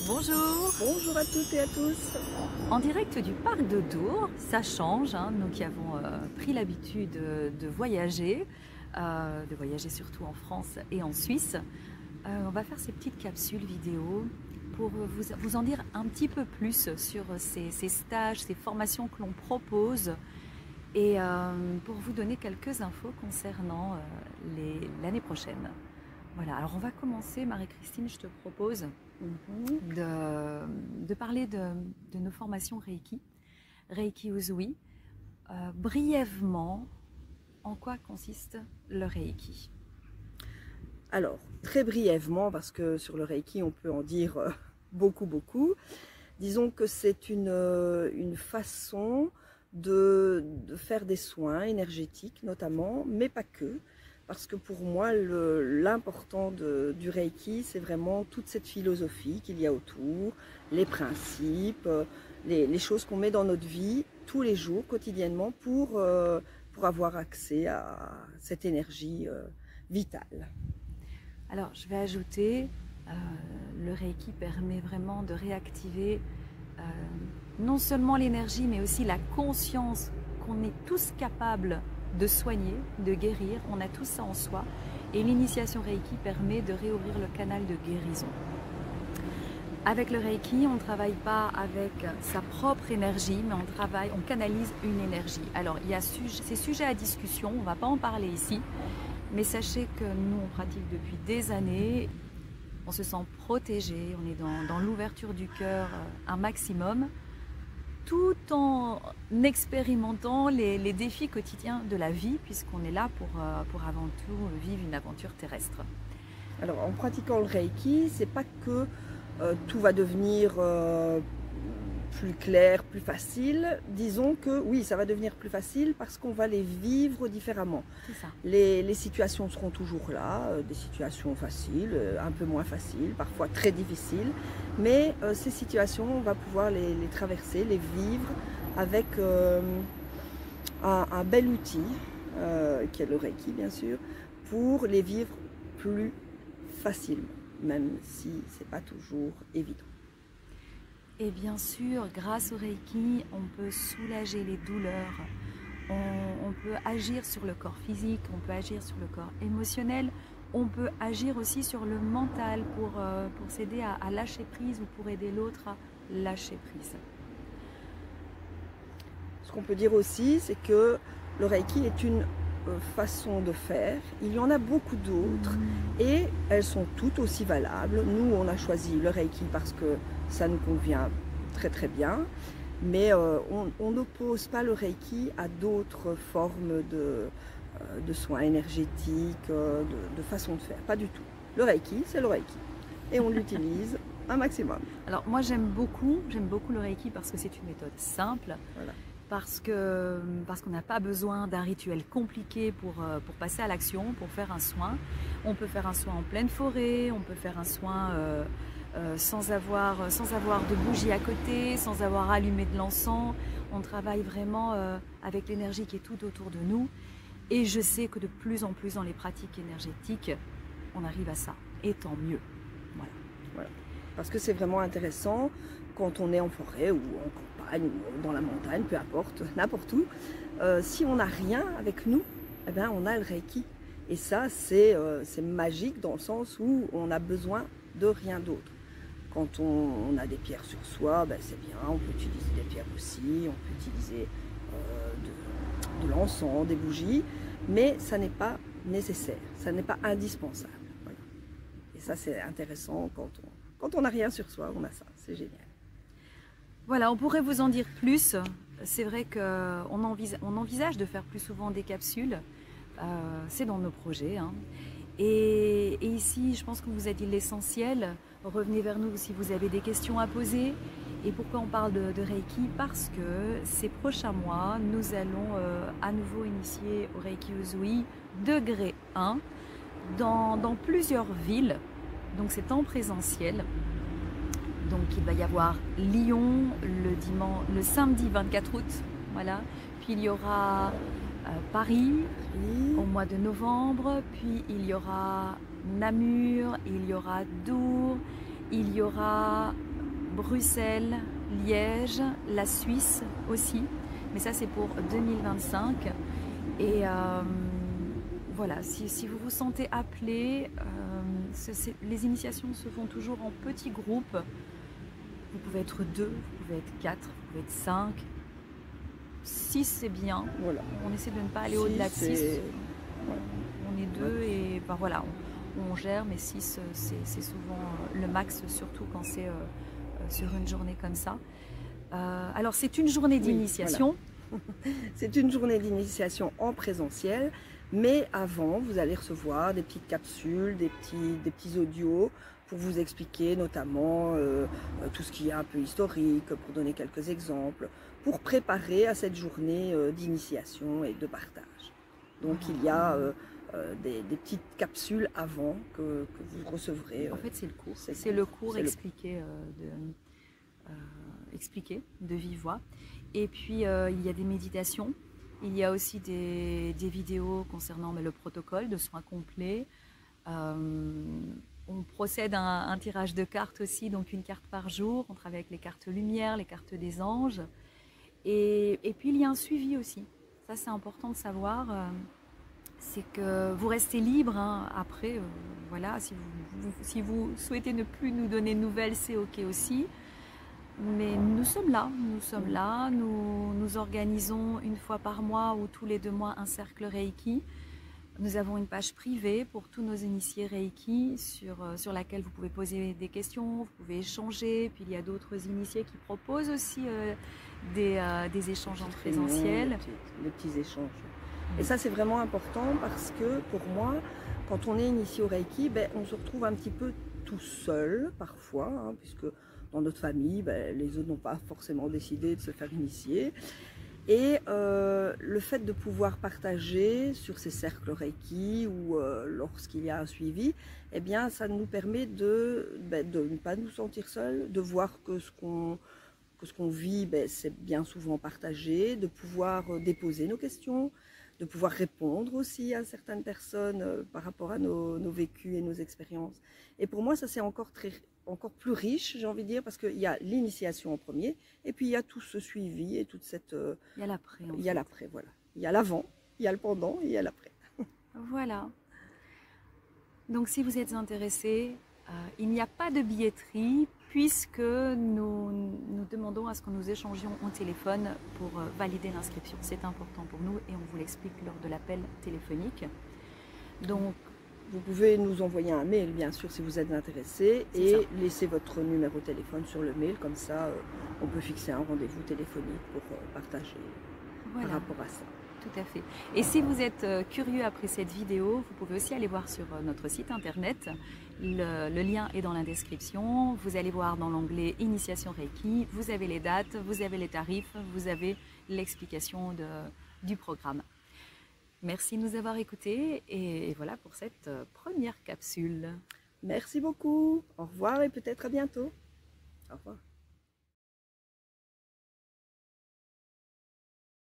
Bonjour. Bonjour à toutes et à tous. En direct du parc de Dour, ça change, hein, nous qui avons pris l'habitude de voyager surtout en France et en Suisse. On va faire ces petites capsules vidéo pour vous en dire un petit peu plus sur ces stages, ces formations que l'on propose et pour vous donner quelques infos concernant l'année prochaine. Voilà, alors on va commencer, Marie-Christine, je te propose de parler de nos formations Reiki, Reiki Usui. Brièvement, en quoi consiste le Reiki? Alors, très brièvement, parce que sur le Reiki, on peut en dire beaucoup. Disons que c'est une façon de faire des soins énergétiques notamment, mais pas que. Parce que pour moi, l'important du Reiki, c'est vraiment toute cette philosophie qu'il y a autour, les principes, les choses qu'on met dans notre vie tous les jours, quotidiennement, pour avoir accès à cette énergie vitale. Alors, je vais ajouter, le Reiki permet vraiment de réactiver non seulement l'énergie, mais aussi la conscience qu'on est tous capables de soigner, de guérir, on a tout ça en soi. Et l'initiation Reiki permet de réouvrir le canal de guérison. Avec le Reiki, on ne travaille pas avec sa propre énergie, mais on canalise une énergie. Alors, il y a ces sujets à discussion, on ne va pas en parler ici, mais sachez que nous, on pratique depuis des années, on se sent protégé, on est dans l'ouverture du cœur un maximum, tout en expérimentant les défis quotidiens de la vie, puisqu'on est là pour avant tout vivre une aventure terrestre. Alors, en pratiquant le Reiki, c'est pas que tout va devenir plus clair, plus facile. Disons que oui, ça va devenir plus facile parce qu'on va les vivre différemment. C'est ça. Les situations seront toujours là, des situations faciles, un peu moins faciles, parfois très difficiles. Mais ces situations, on va pouvoir les traverser, les vivre avec un bel outil, qui est le Reiki bien sûr, pour les vivre plus facilement, même si ce n'est pas toujours évident. Et bien sûr, grâce au Reiki, on peut soulager les douleurs, on peut agir sur le corps physique, on peut agir sur le corps émotionnel, on peut agir aussi sur le mental pour s'aider à lâcher prise ou pour aider l'autre à lâcher prise. Ce qu'on peut dire aussi, c'est que le Reiki est une façon de faire. Il y en a beaucoup d'autres et elles sont toutes aussi valables. Nous, on a choisi le Reiki parce que ça nous convient très bien, mais on n'oppose pas le Reiki à d'autres formes de soins énergétiques, de façon de faire, pas du tout. Le Reiki, c'est le Reiki et on l'utilise un maximum. Alors moi j'aime beaucoup le Reiki parce que c'est une méthode simple. Voilà. Parce qu'on n'a pas besoin d'un rituel compliqué pour passer à l'action, pour faire un soin. On peut faire un soin en pleine forêt, on peut faire un soin sans avoir de bougie à côté, sans avoir allumé de l'encens. On travaille vraiment avec l'énergie qui est tout autour de nous. Et je sais que de plus en plus dans les pratiques énergétiques, on arrive à ça. Et tant mieux. Voilà. Parce que c'est vraiment intéressant quand on est en forêt ou en campagne ou dans la montagne, peu importe, n'importe où. Si on n'a rien avec nous, eh bien, on a le Reiki. Et ça, c'est magique dans le sens où on a besoin de rien d'autre. Quand on a des pierres sur soi, ben, c'est bien, on peut utiliser des pierres aussi, on peut utiliser de l'encens, des bougies, mais ça n'est pas nécessaire, ça n'est pas indispensable. Voilà. Et ça, c'est intéressant quand on n'a rien sur soi, on a ça, c'est génial. Voilà, on pourrait vous en dire plus. C'est vrai qu'on envisage de faire plus souvent des capsules. C'est dans nos projets. Hein. Et ici, je pense qu'on vous a dit l'essentiel. Revenez vers nous si vous avez des questions à poser. Et pourquoi on parle de Reiki? Parce que ces prochains mois, nous allons à nouveau initier au Reiki Usui degré 1 dans plusieurs villes. Donc c'est en présentiel. Donc il va y avoir Lyon le samedi 24 août, voilà. Puis il y aura Paris au mois de novembre, puis il y aura Namur, il y aura Dour, il y aura Bruxelles, Liège, la Suisse aussi, mais ça c'est pour 2025. Et voilà, si vous vous sentez appelé, les initiations se font toujours en petits groupes. Vous pouvez être 2, vous pouvez être 4, vous pouvez être 5. 6 c'est bien. Voilà. On essaie de ne pas aller au-delà de 6. Voilà. On est 2 et ben voilà, on gère, mais 6 c'est souvent le max, surtout quand c'est sur une journée comme ça. Alors c'est une journée d'initiation. Oui, voilà. C'est une journée d'initiation en présentiel, mais avant vous allez recevoir des petites capsules, des petits audios pour vous expliquer notamment tout ce qui est un peu historique, pour donner quelques exemples, pour préparer à cette journée d'initiation et de partage. Donc il y a des petites capsules avant que vous recevrez. En fait c'est le cours, c'est le cours expliqué de vive voix. Et puis il y a des méditations, il y a aussi des vidéos concernant le protocole de soins complets. On procède à un tirage de cartes aussi, donc une carte par jour. On travaille avec les cartes lumière, les cartes des anges. Et puis il y a un suivi aussi. Ça c'est important de savoir. C'est que vous restez libre hein. Après, voilà, si vous souhaitez ne plus nous donner de nouvelles, c'est ok aussi. Mais nous sommes là, nous organisons une fois par mois ou tous les 2 mois un cercle Reiki. Nous avons une page privée pour tous nos initiés Reiki sur laquelle vous pouvez poser des questions, vous pouvez échanger. Puis il y a d'autres initiés qui proposent aussi des échanges en présentiel. Les petits échanges. Et ça c'est vraiment important parce que pour moi, quand on est initié au Reiki, on se retrouve un petit peu tout seul parfois, hein, puisque dans notre famille, les autres n'ont pas forcément décidé de se faire initier. Et le fait de pouvoir partager sur ces cercles Reiki ou lorsqu'il y a un suivi, eh bien, ça nous permet de ne pas nous sentir seuls, de voir que ce qu'on vit, c'est bien souvent partagé, de pouvoir déposer nos questions, de pouvoir répondre aussi à certaines personnes par rapport à nos vécus et nos expériences. Et pour moi, ça c'est encore plus riche, j'ai envie de dire, parce qu'il y a l'initiation en premier, et puis il y a tout ce suivi et toute cette... il y a l'après. Il y a l'après, voilà. Il y a l'avant, il y a le pendant, et il y a l'après. Voilà. Donc si vous êtes intéressé, il n'y a pas de billetterie, puisque nous demandons à ce que nous échangions au téléphone pour valider l'inscription. C'est important pour nous et on vous l'explique lors de l'appel téléphonique. Donc, vous pouvez nous envoyer un mail, bien sûr, si vous êtes intéressé, et laisser votre numéro de téléphone sur le mail. Comme ça, on peut fixer un rendez-vous téléphonique pour partager par rapport à ça. Tout à fait. Et si vous êtes curieux après cette vidéo, vous pouvez aussi aller voir sur notre site internet. Le lien est dans la description. Vous allez voir dans l'onglet Initiation Reiki. Vous avez les dates, vous avez les tarifs, vous avez l'explication du programme. Merci de nous avoir écoutés et voilà pour cette première capsule. Merci beaucoup. Au revoir et peut-être à bientôt. Au revoir.